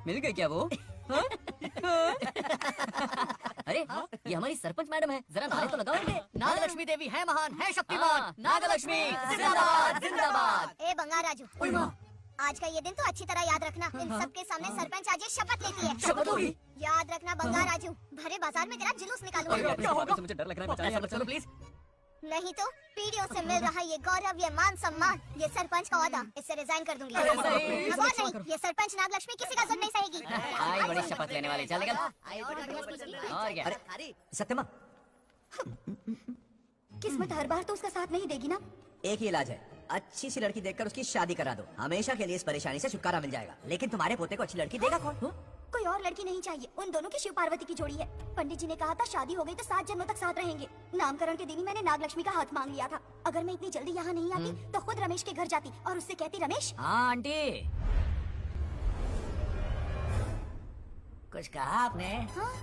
मिल गई क्या वो? हाँ? अरे ये हमारी सरपंच मैडम है, जरा नारे तो लगाओ इनके। नागलक्ष्मी देवी है महान, है शक्तिमान। नागलक्ष्मी जिंदाबाद जिंदाबाद। ए बंगार राजू, आज का ये दिन तो अच्छी तरह याद रखना। इन सबके सामने सरपंच आज ये शपथ लेती है। शपथ होगी? याद रखना बंगार राजू, भरे बाजार में तेरा जुलूस निकालूंगा। क्या होगा? मुझे डर लग रहा है, चलो प्लीज। नहीं तो पीढ़ियों से मिल रहा ये गौरव, ये मान सम्मान, ये सरपंच का ओहदा, इससे रिजाइन कर दूंगी। अरे सही। अब और नहीं, ये सरपंच नागलक्ष्मी किसी का जुल्म नहीं सहेगी। आई बड़ी शपथ लेने वाली, चल निकल। और क्या? अरे सत्यमा, किस्मत हर बार तो उसका साथ नहीं देगी ना। एक ही इलाज है, अच्छी सी लड़की देखकर उसकी शादी करा दो, हमेशा के लिए इस परेशानी से छुटकारा मिल जाएगा। लेकिन तुम्हारे पोते को अच्छी लड़की देगा कौन? कोई और लड़की नहीं चाहिए, उन दोनों की शिव पार्वती की जोड़ी है। पंडित जी ने कहा था शादी हो गई तो 7 जन्मों तक साथ रहेंगे। नामकरण के दिन ही मैंने नागलक्ष्मी का हाथ मांग लिया था। अगर मैं इतनी जल्दी यहाँ नहीं आती तो खुद रमेश के घर जाती और उससे कहती, रमेश। हाँ आंटी, कुछ कहा आपने? हाँ,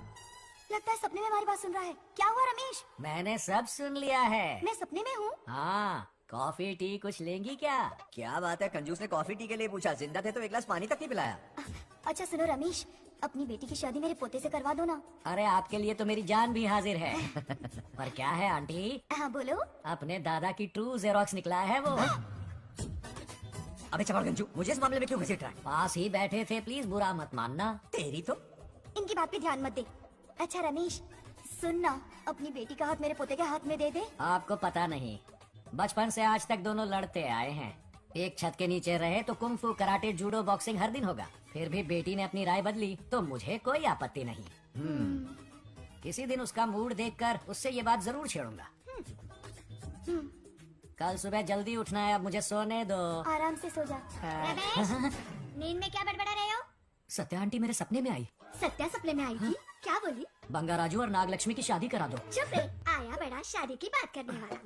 लगता है सपने में हमारी बात सुन रहा है। क्या हुआ रमेश? मैंने सब सुन लिया है। मैं सपने में हूँ? हाँ, कॉफी टी कुछ लेंगी क्या? क्या बात है, कंजूस ने कॉफी टी के लिए पूछा, जिंदा थे तो एक गिलास पानी तक नहीं पिलाया। अच्छा सुनो रमेश, अपनी बेटी की शादी मेरे पोते से करवा दो ना। अरे आपके लिए तो मेरी जान भी हाजिर है। पर क्या है आंटी, हाँ बोलो। अपने दादा की ट्रू जेरोक्स निकला है वो। अबे चमार गंजू, मुझे इस मामले में क्यों घसीट रहा है? पास ही बैठे थे, प्लीज बुरा मत मानना। तेरी तो इनकी बात पे ध्यान मत दे। अच्छा रमेश सुन ना, अपनी बेटी का हाथ मेरे पोते के हाथ में दे दे। आपको पता नहीं, बचपन से आज तक दोनों लड़ते आए हैं। एक छत के नीचे रहे तो कुंफू, कराटे, जूडो, बॉक्सिंग हर दिन होगा। फिर भी बेटी ने अपनी राय बदली तो मुझे कोई आपत्ति नहीं। किसी दिन उसका मूड देखकर उससे ये बात जरूर छेड़ूंगा। कल सुबह जल्दी उठना है, अब मुझे सोने दो। आराम से सो जा। रमेश, नींद में क्या बड़बड़ा रहे हो? सत्या आंटी मेरे सपने में आई। सत्या सपने में आई थी? क्या बोली? बंगा राजू और नागलक्ष्मी की शादी करा दो। चुप रे, आया बड़ा शादी की बात करने वाला।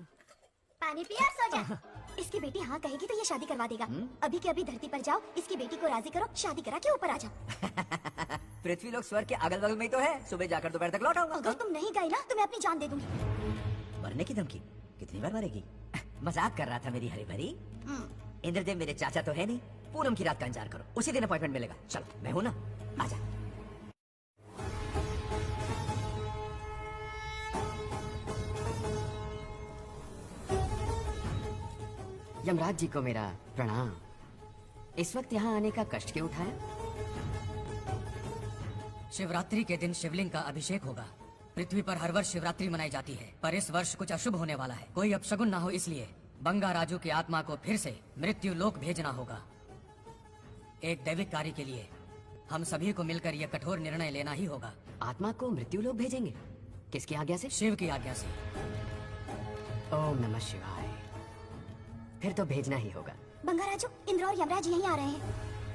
पानी पिया और सो जा। इसकी बेटी हाँ कहेगी तो ये शादी करवा देगा। अभी के अभी धरती पर जाओ, इसकी बेटी को राजी करो, शादी करा के ऊपर आ जाओ। पृथ्वी लोग स्वर्ग के अगल बगल में ही तो है, सुबह जाकर दोपहर तक लौट आऊंगा। अगर तुम नहीं गए ना तो मैं अपनी जान दे दूंगी। मरने की धमकी? कितनी बार मरेगी? मजाक कर रहा था मेरी हरी भरी। इंद्रदेव मेरे चाचा तो है नहीं, पूनम की रात का इंतजार करो, उसी दिन अपॉइंटमेंट मिलेगा। चलो मैं हूं ना, आजा। यमराज जी को मेरा प्रणाम। इस वक्त यहाँ आने का कष्ट क्यों उठाया? शिवरात्रि के दिन शिवलिंग का अभिषेक होगा। पृथ्वी पर हर वर्ष शिवरात्रि मनाई जाती है, पर इस वर्ष कुछ अशुभ होने वाला है। कोई अपशगुन ना हो, इसलिए बंगा राजू की आत्मा को फिर से मृत्यु लोक भेजना होगा। एक दैविक कार्य के लिए हम सभी को मिलकर यह कठोर निर्णय लेना ही होगा। आत्मा को मृत्यु लोक भेजेंगे? किसकी आज्ञा से? शिव की आज्ञा से। ओम नमः शिवाय। फिर तो भेजना ही होगा। बंगा राजू, इंद्र और यमराज यहीं आ रहे हैं।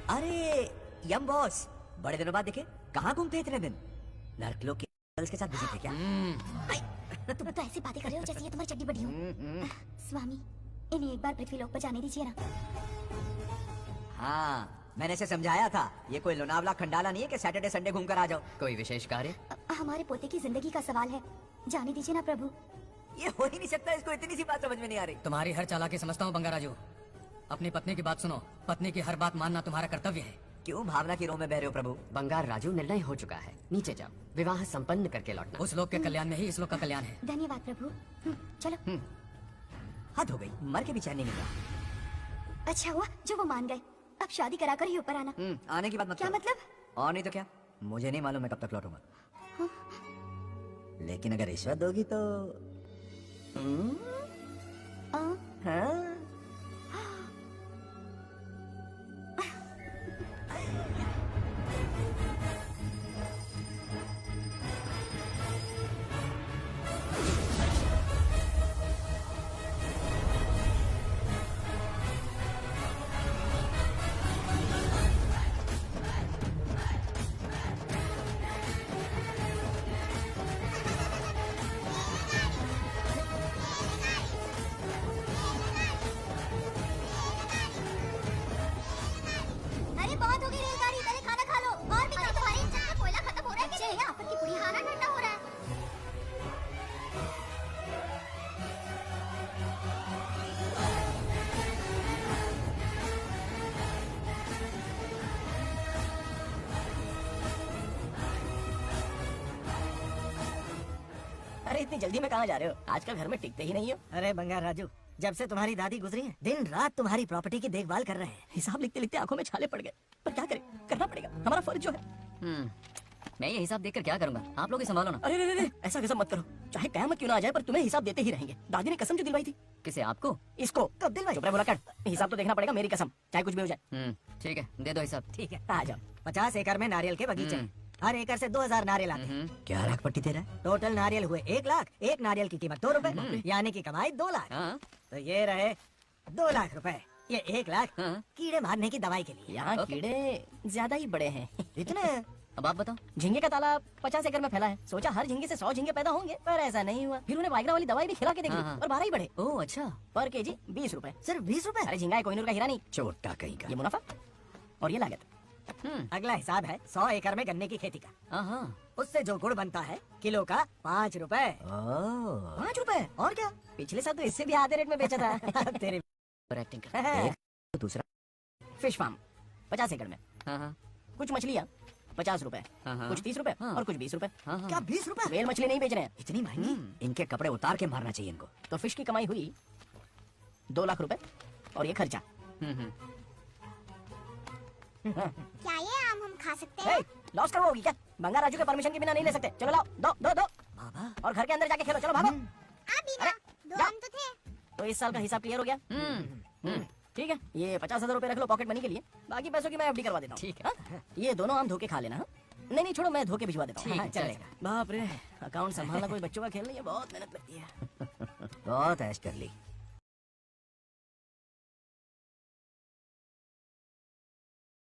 अरे यम बॉस, बड़े दिनों बाद दिखे। कहाँ घूमते इतने दिन? नर्क लोग के गर्ल्स के साथ बिजी थे क्या? तुम तो ऐसी बातें कर रहे हो जैसे ये तुम्हारी चड्डी बड़ी हो। स्वामी, इन्हें एक बार पृथ्वी लोक पर जाने दीजिए ना। हाँ, मैंने इसे समझाया था, ये कोई लोनावला खंडाला नहीं है कि सैटरडे संडे घूम कर आ जाओ। कोई विशेष कार्य? हमारे पोते की जिंदगी का सवाल है, जाने दीजिए ना प्रभु। ये हो ही नहीं सकता, इसको इतनी सी बात समझ में नहीं आ रही। तुम्हारी हर चालाकी समझता हूँ बंगा राजू। अपनी पत्नी की बात सुनो, पत्नी की हर बात मानना तुम्हारा कर्तव्य है। क्यों भावना की रो में बह रहे हो प्रभु? बंगार राजू, निर्णय हो चुका है, नीचे जाओ, विवाह संपन्न करके लौटना। उस लोग के कल्याण में ही इस लोग का कल्याण है। धन्यवाद प्रभु। चलो। हद हो गई, मर के भी चैन नहीं मिला। अच्छा हुआ जो वो मान गए, अब शादी कराकर ही ऊपर आना। आने की बात मत क्या करो। मतलब? और नहीं तो क्या, मुझे नहीं मालूम मैं कब तक लौटूंगा। लेकिन अगर रिश्वत दोगी तो हाँ? इतनी जल्दी में कहाँ जा रहे हो? आजकल घर में टिकते ही नहीं हो। अरे बंगार राजू, जब से तुम्हारी दादी गुजरी है दिन रात तुम्हारी प्रॉपर्टी की देखभाल कर रहे हैं। हिसाब लिखते लिखते आंखों में छाले पड़ गए, पर क्या करें, करना पड़ेगा, हमारा फर्ज जो है। मैं ये हिसाब देखकर क्या करूंगा? आप लोग ही संभालो ना। अरे रे, ऐसा कैसा मत करो, चाहे कयामत क्यों ना आ जाए पर तुम्हें हिसाब देते ही रहेंगे। दादी ने कसम जो दिलवाई थी। किसे? आपको? इसको कब दिलवाई? चुप रह बोला कर, हिसाब तो देखना पड़ेगा, मेरी कसम, चाहे कुछ भी हो जाए। ठीक है, दे दो हिसाब। ठीक है, आ जाओ। 50 एकड़ में नारियल के बगीचे हैं। हर एकड़ से 2000 नारियल आते हैं। क्या लाख पट्टी दे रहा है? टोटल नारियल हुए 1 लाख। एक नारियल की कीमत 2 रुपए, यानी कि कमाई 2 लाख। हाँ। तो ये रहे 2 लाख रुपए। ये 1 लाख हाँ। कीड़े मारने की दवाई के लिए। यहाँ कीड़े ज्यादा ही बड़े हैं। इतने? अब आप बताओ। झींगे का तालाब 50 एकड़ में फैला है। सोचा हर झींगे से 100 झींगे पैदा होंगे, पर ऐसा नहीं हुआ। फिर उन्हें वाइग्रा वाली दवाई भी खिला के देखी हाँ। और 12 ही बढ़े। ओह अच्छा। पर केजी 20 रुपए। सिर्फ 20 रुपए? अरे झींगा है, कोहिनूर का हीरा नहीं। छोटा कहीं का। ये मुनाफा और ये लागत। अगला हिसाब है 100 एकड़ में गन्ने की खेती का। हाँ। उससे जो गुड़ बनता है किलो का 5 रुपए। 5 रुपए? और क्या, पिछले साल तो इससे भी आधे रेट में बेचा था। तेरे पर एक्टिंग कर। दूसरा फिश फार्म 50 एकड़ में। हाँ। कुछ मछलियाँ 50 रुपए, हाँ। कुछ 30 रुपए हाँ। और कुछ 20 रुपए। हाँ। क्या 20 रुपए? वेल मछली नहीं बेच रहे हैं। इतनी महंगी? इनके कपड़े उतार के मारना चाहिए इनको। तो फिश की कमाई हुई 2 लाख रुपए और ये खर्चा। क्या ये आम हम खा सकते हैं? लॉस करवाओगी क्या? बंगार राजू के परमिशन के बिना नहीं ले सकते। चलो लाओ, दो दो दो। बाबा, और घर के अंदर जाके खेलो। चलो भागो। अभी ना, अरे, 2 जा। आम तो थे। तो इस साल का हिसाब क्लियर हो गया? ठीक है, ये 50,000 रुपए रख लो पॉकेट मनी के लिए। बाकी पैसों की मैं एफडी करवा देता हूँ। ठीक है। हाँ? ये दोनों आम धोके खा लेना। हाँ? नहीं छोड़ो, मैं धोके भिजवा देता हूँ। ठीक हाँ, है, चलेगा। बाप रे, अकाउंट संभालना कोई बच्चों का खेल नहीं है, बहुत मेहनत लगती है। बहुत ऐश कर ली।